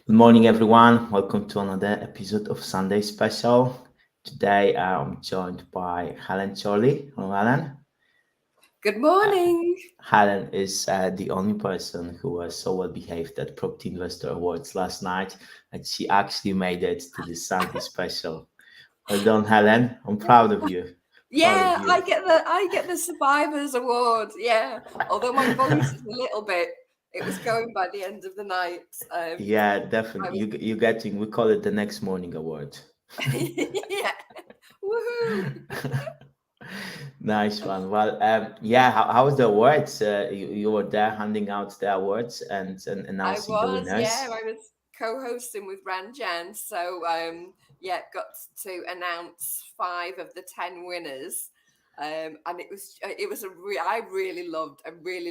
Good morning, everyone. Welcome to another episode of Sunday Special. Today, I'm joined by Helen Chorley. Hello, Helen. Good Uh, morning. Helen is the only person who was so well behaved at Property Investor Awards last night, and she actually made it to the Sunday Special. Well done, Helen. I'm proud of you. Proud of Yeah, you. I get the Survivors Award. Yeah, although my voice is a little bit, it was going by the end of the night. Yeah, I definitely. was, You getting? We call it the next morning award. yeah, woohoo. Nice one. Well, yeah. How was the awards? You were there handing out the awards and announcing the Yeah, winners. I was co-hosting with Ranjan, so yeah, got to announce 5 of the 10 winners. And I really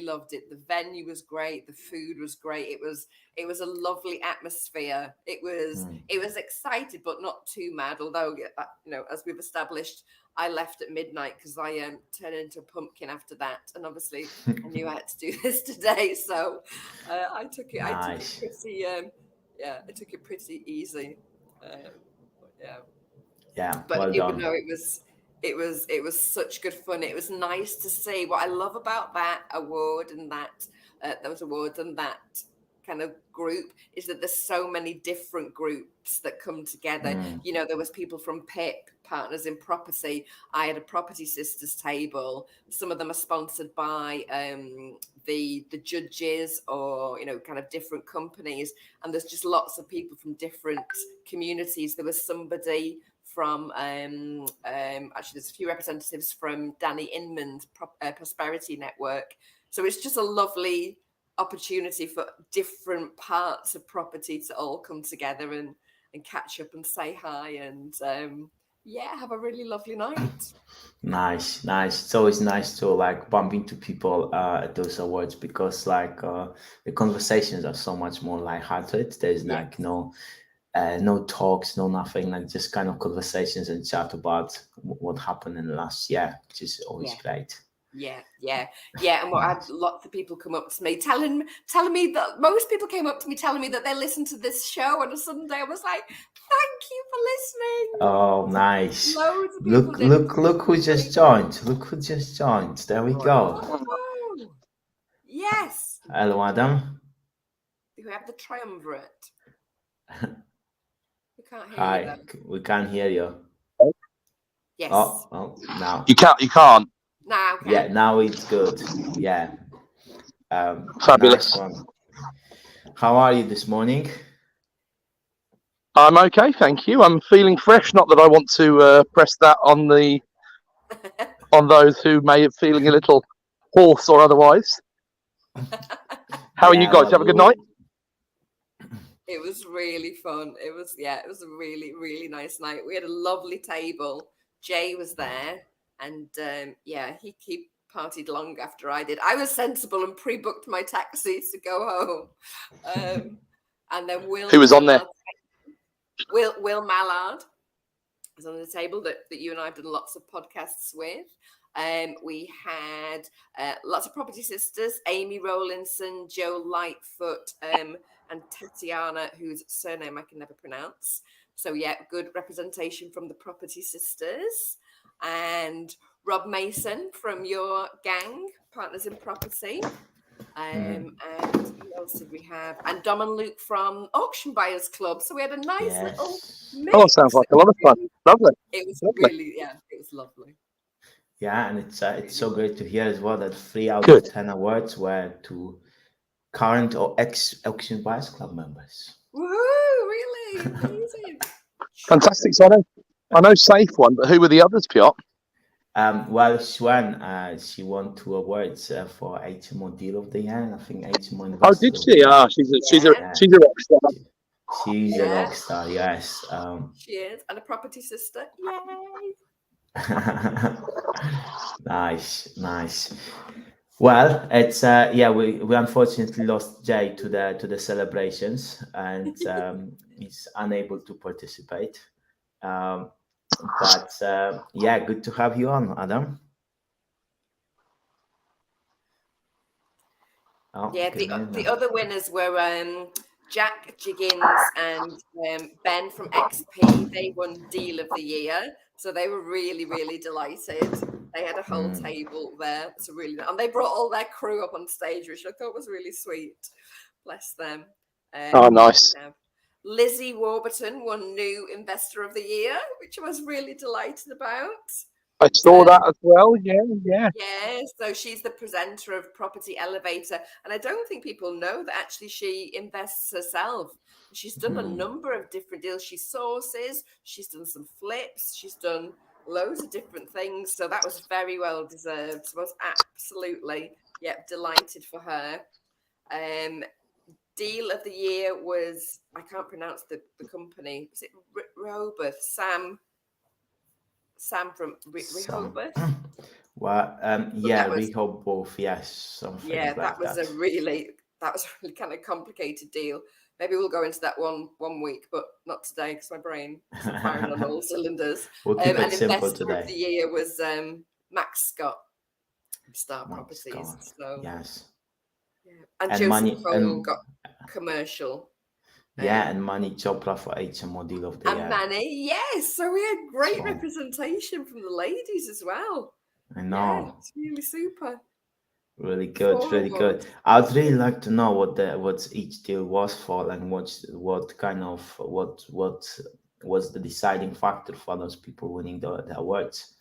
loved it. The venue was great, the food was great. It was a lovely atmosphere. Mm. It was excited but not too mad. Although as we've established, I left at midnight because I turned into a pumpkin after that, and obviously I knew I had to do this today, so I took it Nice. pretty yeah, I took it pretty easy. But yeah, Yeah. but Well done. it was such good fun. It was nice to see. What I love about that award and that those awards and that kind of group is that there's so many different groups that come together. Mm. There was people from PIP, Partners in Property. I had a Property Sisters table. Some of them are sponsored by the judges, or kind of different companies, and there's just lots of people from different communities. There was somebody from actually there's a few representatives from Danny Inman's Prosperity Network. So it's just a lovely opportunity for different parts of property to all come together and catch up and say hi and yeah, have a really lovely night. Nice, nice. It's always nice to like bump into people at those awards because the conversations are so much more lighthearted. There's like Yes. no talks, no nothing, like just kind of conversations and chat about what happened in the last year, which is always Yeah. great. Yeah. And what I had Nice. lots of people come up to me telling me that most people came up to me telling me that they listened to this show on a Sunday. I was like, thank you for listening. Oh, nice. Loads of people Look, did. It look, was look who just really joined. Look who just joined. There we go. oh, yes. Hello, Adam. We have the triumvirate. We can't hear you Hi. though. We can't hear you. Yes. Now. You can't. Now Yeah, can. now it's good. Yeah. Nice Fabulous. one. How are you this morning? I'm okay, thank you. I'm feeling fresh. Not that I want to press that on those who may be feeling a little hoarse or otherwise. How are you Yeah, guys? Have a good night. It was really fun. It was a really, really nice night. We had a lovely table. Jay was there, and he partied long after I did. I was sensible and pre-booked my taxi to go home. And then Who was on there? Will Mallard was on the table that you and I have done lots of podcasts with. We had lots of Property Sisters, Amy Rowlinson, Joe Lightfoot, and Tatiana, whose surname I can never pronounce. So yeah, good representation from the Property Sisters. And Rob Mason from your gang, Partners in Property. And who else did we have? And Dom and Luke from Auction Buyers Club. So we had a nice little Yes. mix. Oh, sounds like a lot of fun. Lovely. It was Lovely. really, it was lovely. Yeah, and it's so great to hear as well that 3 out of 10 awards were to current or ex Auction Buyers Club members. Woohoo! Really amazing. Fantastic. So I know Safe one, but who were the others, Piotr? Well, Swan, she won 2 awards for HMO Deal of the Year, and I think HMO Investor. Oh, did she? She's a rock star. She's a rock star, yes. She is, and a Property Sister. Yay! Nice. Well, it's we unfortunately lost Jay to the celebrations, and he's unable to participate. But good to have you on, Adam. The other winners were Jack Jiggins and Ben from XP, they won Deal of the Year. So they were really, really delighted. They had a whole table there. So really, and they brought all their crew up on stage, which I thought was really sweet. Bless them. Oh, nice. Lizzie Warburton won New Investor of the Year, which I was really delighted about. I saw that as well. Yeah. Yeah, so she's the presenter of Property Elevator. And I don't think people know that actually she invests herself. She's done a number of different deals. She sources, she's done some flips, she's done loads of different things. So that was very well deserved. So I was absolutely, delighted for her. Deal of the Year was, I can't pronounce the company. Was it Rehoboth? Sam from Rehoboth? Well, Rehoboth, yes. Something that was that. a really kind of complicated deal. Maybe we'll go into that one week, but not today because my brain is firing on all cylinders. We'll keep it simple Investor today. of the Year was Max Scott from Star Max Properties. Scott, So yes. And Joseph Cole got commercial. And Mani Chopra for HMO Deal of the Year. And Manny, yes. So we had great representation from the ladies as well. I know. Yeah, it's really super. Really good, really good. I'd really like to know what each deal was for, and what was the deciding factor for those people winning the awards.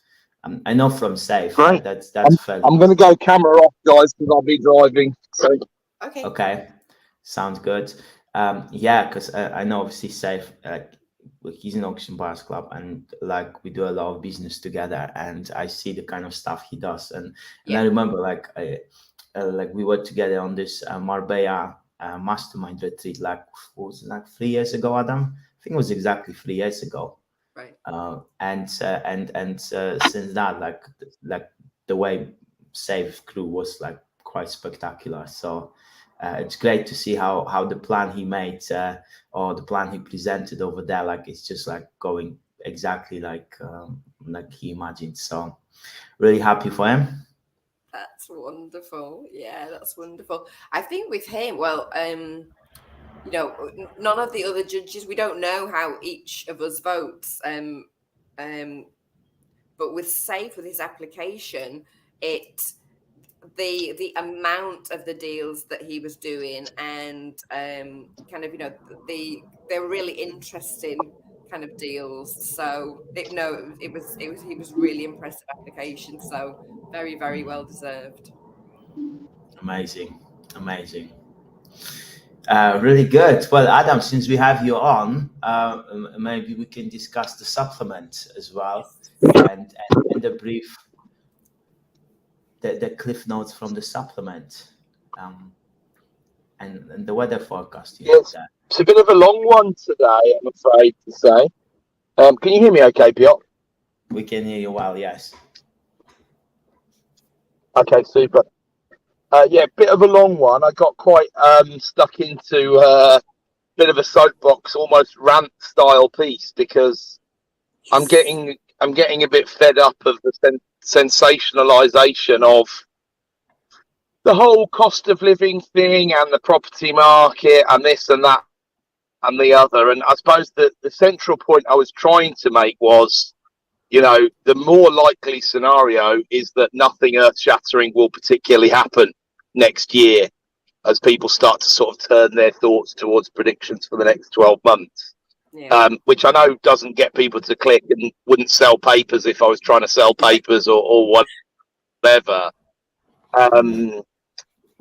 I know from Safe. Great. That's fairly. I'm going to go camera off, guys, because I'll be driving. So. Okay. Sounds good. Because I know obviously Safe, he's in Auction Buyers Club, and like we do a lot of business together, and I see the kind of stuff he does, and I remember like we were together on this Marbella mastermind retreat, like was it like 3 years ago, Adam? I think it was exactly 3 years ago. Right. And since that, like the way Safe crew was like quite spectacular. So. It's great to see how the plan he made or the plan he presented over there, like it's just like going exactly like he imagined. So really happy for him. That's wonderful. Yeah, that's wonderful. I think with him, well, none of the other judges, we don't know how each of us votes. But with Safe, with his application, the amount of the deals that he was doing, and they were really interesting kind of deals. So he was really impressive application. So very, very well deserved. Amazing. Really good. Well, Adam, since we have you on, maybe we can discuss the supplement as well, and the brief. The cliff notes from the supplement, and the weather forecast. Yes, it's a bit of a long one today, I'm afraid to say. Can you hear me okay, Piotr? We can hear you well, yes. Okay, super. Bit of a long one. I got quite stuck into a bit of a soapbox, almost rant style piece, because I'm getting a bit fed up of the sensationalization of the whole cost of living thing and the property market and this and that and the other. And I suppose the central point I was trying to make was, the more likely scenario is that nothing earth-shattering will particularly happen next year as people start to sort of turn their thoughts towards predictions for the next 12 months. Yeah. Which I know doesn't get people to click and wouldn't sell papers if I was trying to sell papers or whatever.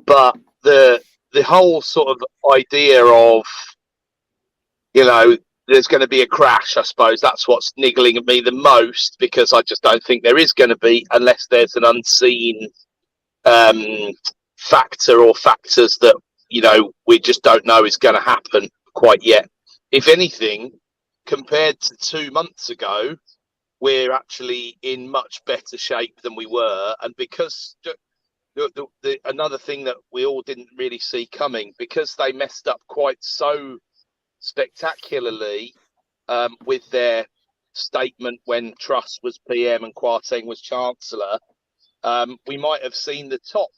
But the whole sort of idea of, there's going to be a crash, I suppose that's what's niggling at me the most, because I just don't think there is going to be, unless there's an unseen factor or factors that, we just don't know is going to happen quite yet. If anything, compared to 2 months ago, we're actually in much better shape than we were. And because another thing that we all didn't really see coming, because they messed up quite so spectacularly with their statement when Truss was PM and Kwarteng was Chancellor, we might have seen the top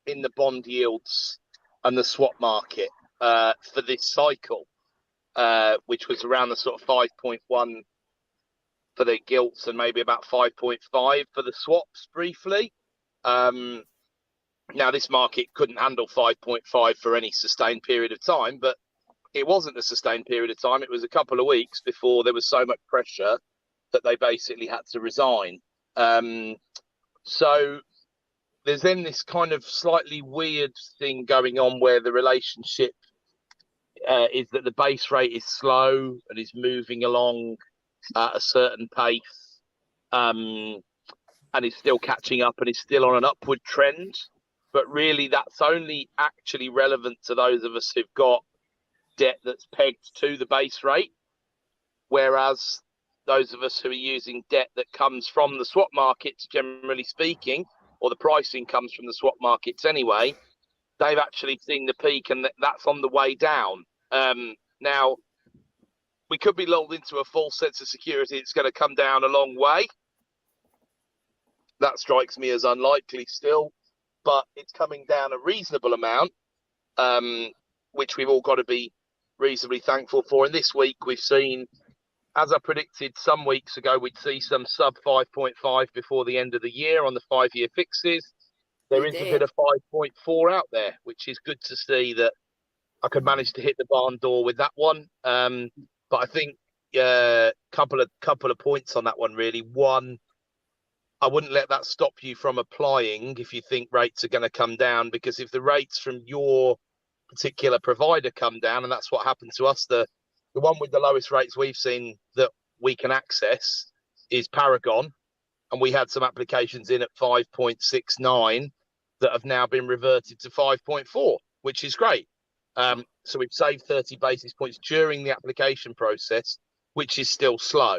in the bond yields and the swap market. for this cycle, which was around the sort of 5.1 for the gilts and maybe about 5.5 for the swaps briefly. Now, this market couldn't handle 5.5 for any sustained period of time, but it wasn't a sustained period of time. It was a couple of weeks before there was so much pressure that they basically had to resign. So there's then this kind of slightly weird thing going on where the relationship is that the base rate is slow and is moving along at a certain pace, and is still catching up and is still on an upward trend. But really, that's only actually relevant to those of us who've got debt that's pegged to the base rate, whereas those of us who are using debt that comes from the swap markets, generally speaking, or the pricing comes from the swap markets anyway, they've actually seen the peak, and that's on the way down. Now, we could be lulled into a false sense of security it's going to come down a long way. That strikes me as unlikely still, but it's coming down a reasonable amount, which we've all got to be reasonably thankful for. And this week we've seen, as I predicted some weeks ago, we'd see some sub 5.5 before the end of the year on the 5-year fixes. There is a bit of 5.4 out there, which is good to see that I could manage to hit the barn door with that one. But I think couple of points on that one, really. One, I wouldn't let that stop you from applying if you think rates are going to come down, because if the rates from your particular provider come down, and that's what happened to us, the one with the lowest rates we've seen that we can access is Paragon, and we had some applications in at 5.69 that have now been reverted to 5.4, which is great. So we've saved 30 basis points during the application process, which is still slow.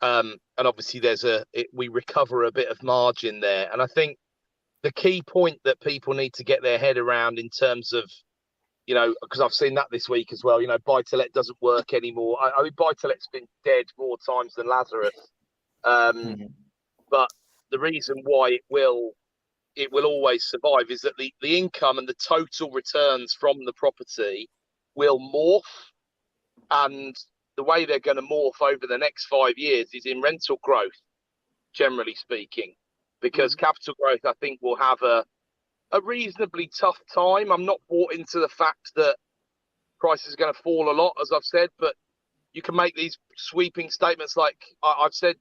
And obviously we recover a bit of margin there. And I think the key point that people need to get their head around in terms of, because I've seen that this week as well, buy-to-let doesn't work anymore. I mean, buy-to-let's been dead more times than Lazarus. But the reason why it will always survive is that the income and the total returns from the property will morph, and the way they're going to morph over the next 5 years is in rental growth, generally speaking, because capital growth, I think, will have a reasonably tough time. I'm not bought into the fact that prices are going to fall a lot, as I've said, but you can make these sweeping statements like I've said,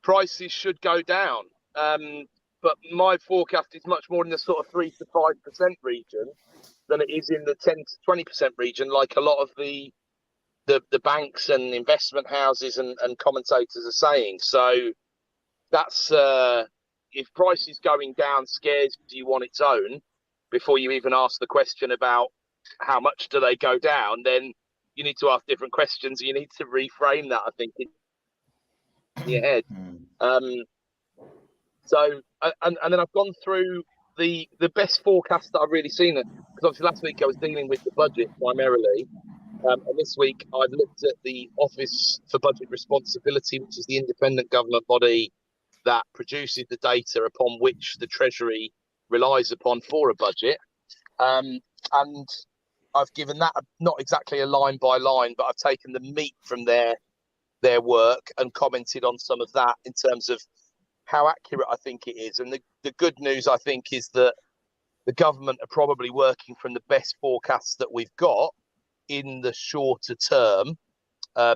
prices should go down. But my forecast is much more in the sort of 3 to 5% region than it is in the 10 to 20% region, like a lot of the banks and investment houses and commentators are saying. So that's if prices going down scares you on its own before you even ask the question about how much do they go down, then you need to ask different questions. You need to reframe that, I think, in your head. So and then I've gone through the best forecast that I've really seen it, because obviously last week I was dealing with the budget primarily, and this week I've looked at the Office for Budget Responsibility, which is the independent government body that produces the data upon which the Treasury relies upon for a budget, and I've given that not exactly a line by line, but I've taken the meat from their work and commented on some of that in terms of how accurate I think it is. And the good news, I think, is that the government are probably working from the best forecasts that we've got in the shorter term,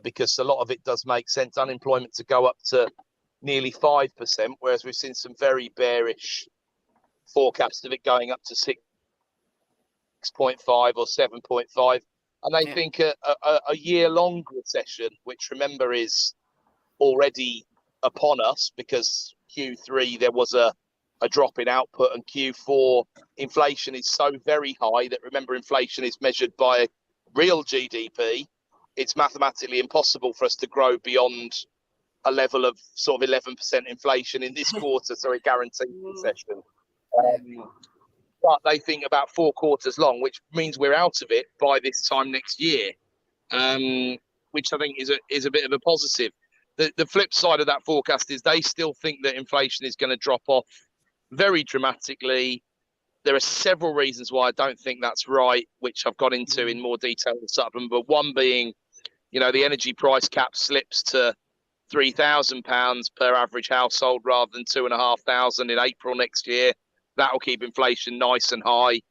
because a lot of it does make sense. Unemployment to go up to nearly 5%, whereas we've seen some very bearish forecasts of it going up to 6.5 or 7.5. And they think a year-long recession, which, remember, is already upon us, because Q3 there was a drop in output, and Q4 inflation is so very high that, remember, inflation is measured by real GDP. It's mathematically impossible for us to grow beyond a level of sort of 11% inflation in this quarter, so a guaranteed recession. But they think about 4 quarters long, which means we're out of it by this time next year, which I think is a bit of a positive. The flip side of that forecast is they still think that inflation is going to drop off very dramatically. There are several reasons why I don't think that's right, which I've gone into in more detail in the supplement. But one being, the energy price cap slips to £3,000 per average household rather than £2,500 in April next year. That will keep inflation nice and high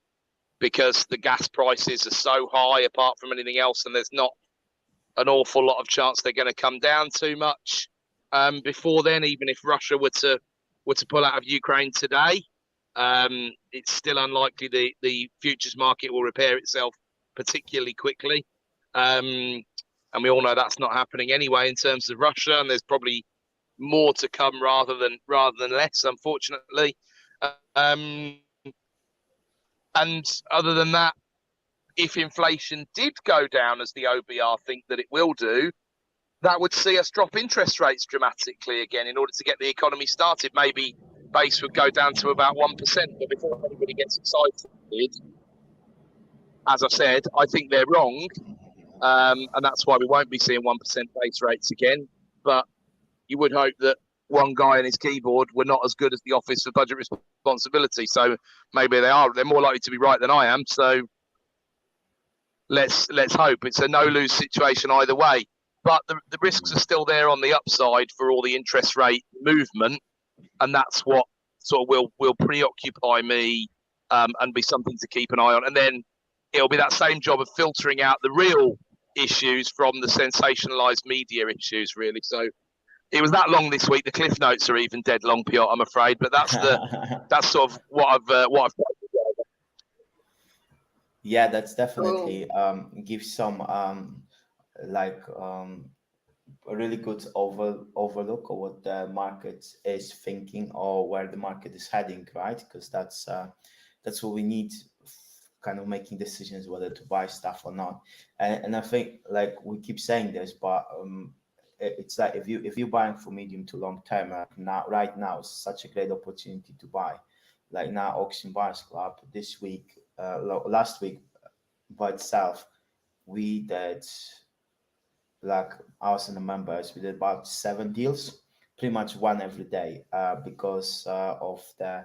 because the gas prices are so high apart from anything else, and there's not an awful lot of chance they're going to come down too much before then. Even if Russia were to pull out of Ukraine today, it's still unlikely the futures market will repair itself particularly quickly. And we all know that's not happening anyway in terms of Russia, and there's probably more to come rather than less, unfortunately. And other than that, if inflation did go down as the OBR think that it will do, that would see us drop interest rates dramatically again in order to get the economy started. Maybe base would go down to about 1%. But before anybody gets excited, as I said, I think they're wrong. And that's why we won't be seeing 1% base rates again. But you would hope that one guy and his keyboard were not as good as the Office for Budget Responsibility. So maybe they're more likely to be right than I am. So let's hope it's a no-lose situation either way. But the risks are still there on the upside for all the interest rate movement, and that's what sort of will preoccupy me and be something to keep an eye on. And then it'll be that same job of filtering out the real issues from the sensationalized media issues, really. So it was that long this week. The cliff notes are even dead long, Piotr, I'm afraid. But that's sort of what I've. Yeah, that's definitely gives some a really good overlook of what the market is thinking or where the market is heading, right? Because that's what we need, kind of making decisions whether to buy stuff or not. And I think, like we keep saying this, but it's like if you're buying for medium to long term, right now is such a great opportunity to buy. Like now, Auction Buyers Club this week, last week by itself, we did, like us and the members, we did about 7 deals, pretty much one every day, because of the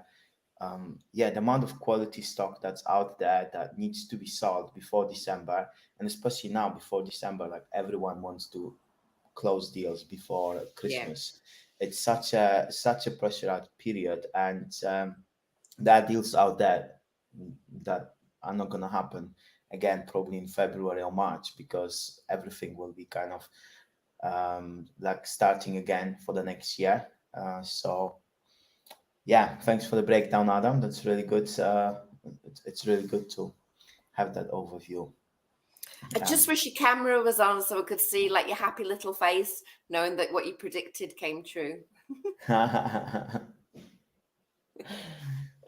amount of quality stock that's out there that needs to be sold before December, and especially now before December, like everyone wants to close deals before Christmas. Yeah. It's such a pressurized period, and there are deals out there that are not going to happen again probably in February or March, because everything will be kind of like starting again for the next year. So yeah, thanks for the breakdown, Adam. That's really good. It's really good to have that overview. I just wish your camera was on so I could see like your happy little face, knowing that what you predicted came true.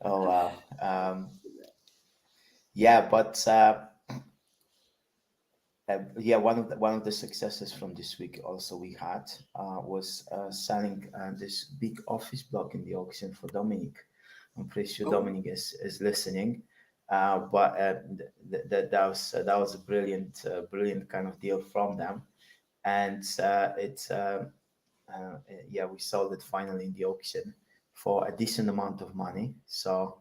Oh wow. Yeah, but one of the successes from this week also we had was selling this big office block in the auction for Dominic. I'm pretty sure Dominic is listening, but that was a brilliant kind of deal from them, and we sold it finally in the auction for a decent amount of money. So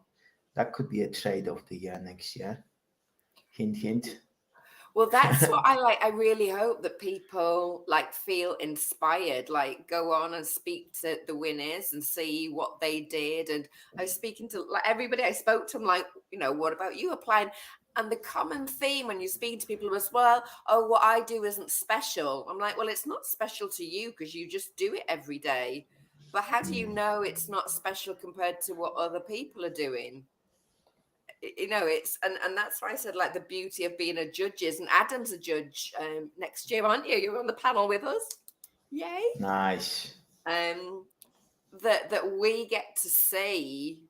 that could be a trade of the year next year. Hint, hint. Well, that's what I like. I really hope that people like feel inspired, like go on and speak to the winners and see what they did. And I was speaking to like everybody I spoke to, I'm like, what about you applying? And the common theme when you speak to people was, well, what I do isn't special. I'm like, well, it's not special to you because you just do it every day. But how do you know it's not special compared to what other people are doing? It's and that's why I said like the beauty of being a judge is, and Adam's a judge next year, aren't you? You're on the panel with us. Yay. Nice. That we get to see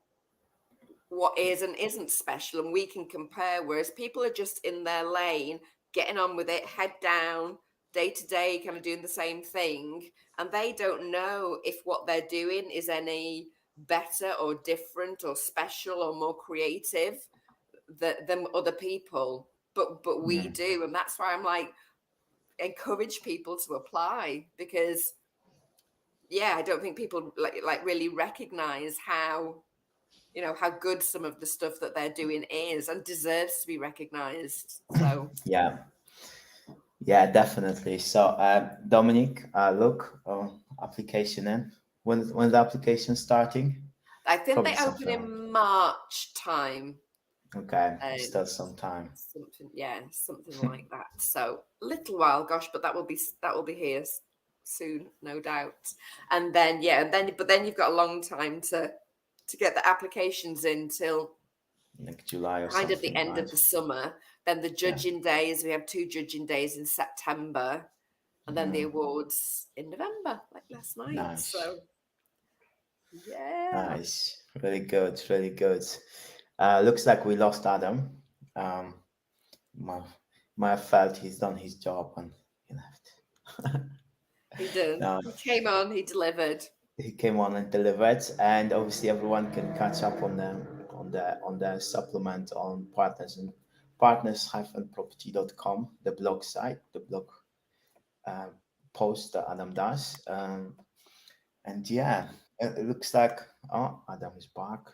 what is and isn't special, and we can compare, whereas people are just in their lane, getting on with it, head down, day to day, kind of doing the same thing, and they don't know if what they're doing is any better or different or special or more creative than other people, but we do. And that's why I'm like, encourage people to apply, because I don't think people like really recognize how you know, how good some of the stuff that they're doing is and deserves to be recognized. So Yeah, definitely. So, Dominic, look, application in. When's the application starting? I think Probably they open sometime. in March time. Okay, still some time. Something like that. So a little while, gosh, but that will be here soon, no doubt. And then but then you've got a long time to get the applications in till Like July or kind something. of the end of the summer. Then the judging days, we have 2 judging days in September, and then the awards in November, like last night. Nice. So yeah, Nice, really good, really good. Looks like we lost Adam. My felt he's done his job and he left. he did. No, He came on, he delivered. he came on and delivered, and obviously everyone can catch up on them on the supplement on partners-property.com, the blog site, the blog post that Adam does. And yeah, it looks like Adam is back.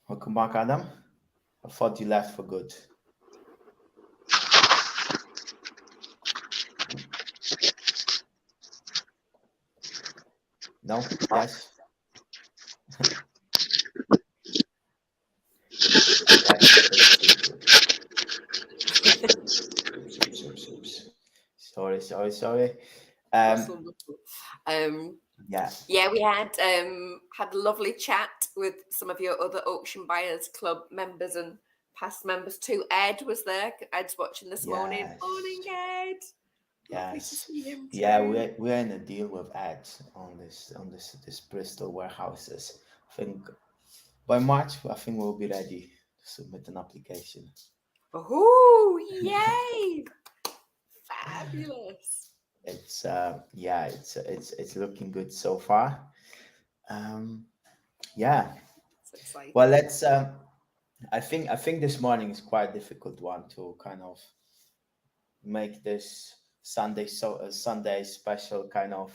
Welcome back, Adam. I thought you left for good. No? Yes? Oops. Sorry. Yeah, we had a lovely chat with some of your other Auction Buyers Club members and past members too. Ed was there. Ed's watching this morning. Morning, Ed. Lovely to see him too. Yeah, we're in a deal with Ed on this Bristol warehouses. I think by March, I think we'll be ready to submit an application. Oh, yay! Fabulous. It's looking good so far. Yeah. Well, let's. I think this morning is quite a difficult one to kind of make this Sunday special kind of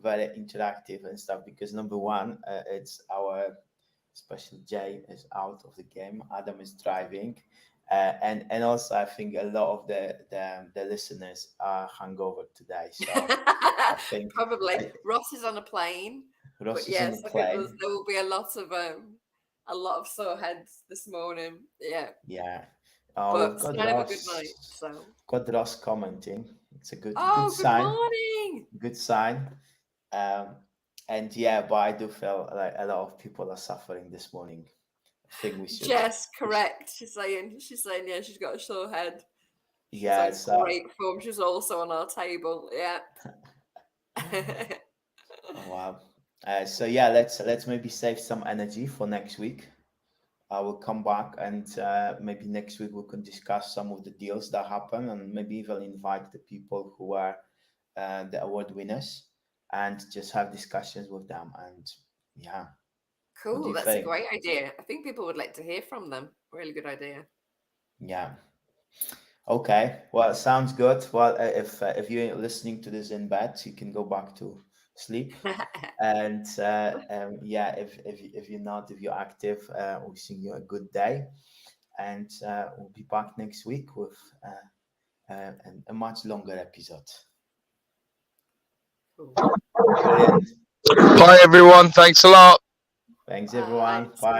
very interactive and stuff, because number one, it's our special Jay is out of the game. Adam is driving. And also I think a lot of the listeners are hungover today. So I think probably Ross is on a plane. Ross but is yes, on a I plane. think there will be a lot of sore heads this morning. Yeah. Yeah. But it's kind of a good night. So got Ross commenting. It's a good sign. Good morning. Good sign. And yeah, but I do feel like a lot of people are suffering this morning. I think we should. Yes, correct. She's saying, yeah, she's got a sore head. Yeah, it's great form. She's also on our table. Yeah. Oh, wow. So yeah, let's maybe save some energy for next week. I will come back and maybe next week we can discuss some of the deals that happen and maybe even invite the people who are the award winners and just have discussions with them. And yeah. Cool. That's a great idea. I think people would like to hear from them. Really good idea. Yeah. Okay. Well, sounds good. Well, if you're listening to this in bed, you can go back to sleep. And yeah, if you're not, if you're active, wishing you a good day. And we'll be back next week with a much longer episode. Cool. Bye, everyone. Thanks a lot. Thanks, everyone. Bye.